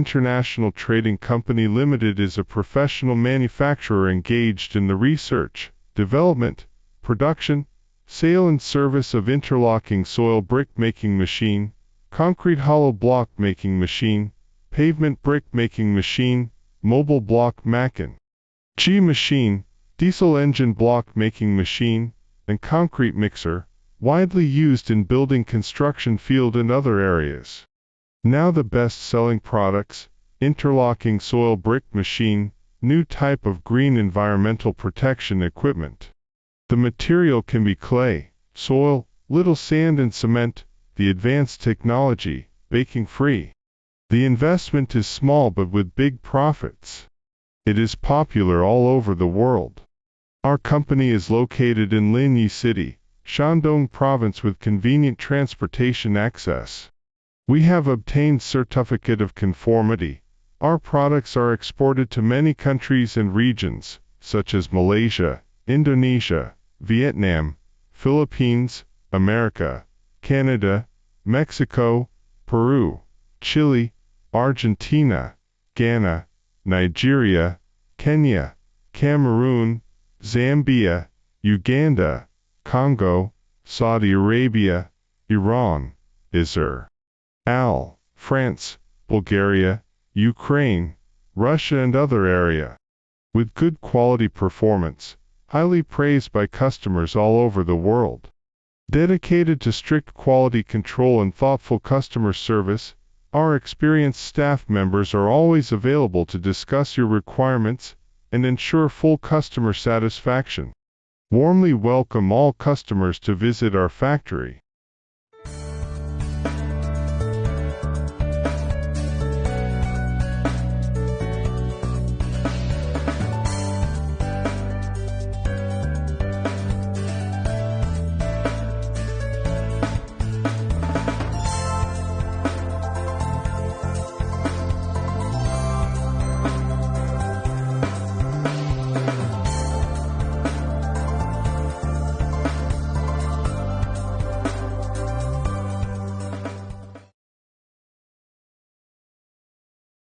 International Trading Company Limited is a professional manufacturer engaged in the research, development, production, sale and service of interlocking soil brick making machine, concrete hollow block making machine, pavement brick making machine, mobile block making machine, diesel engine block making machine, and concrete mixer, widely used in building construction field and other areas. Now the best-selling products, interlocking soil brick machine, new type of green environmental protection equipment. The material can be clay, soil, little sand and cement, the advanced technology, baking free. The investment is small but with big profits. It is popular all over the world. Our company is located in Linyi City, Shandong Province with convenient transportation access. We have obtained certificate of conformity. Our products are exported to many countries and regions, such as Malaysia, Indonesia, Vietnam, Philippines, America, Canada, Mexico, Peru, Chile, Argentina, Ghana, Nigeria, Kenya, Cameroon, Zambia, Uganda, Congo, Saudi Arabia, Iran, Israel, France, Bulgaria, Ukraine, Russia and other area. With good quality performance, highly praised by customers all over the world. Dedicated to strict quality control and thoughtful customer service, our experienced staff members are always available to discuss your requirements and ensure full customer satisfaction. Warmly welcome all customers to visit our factory.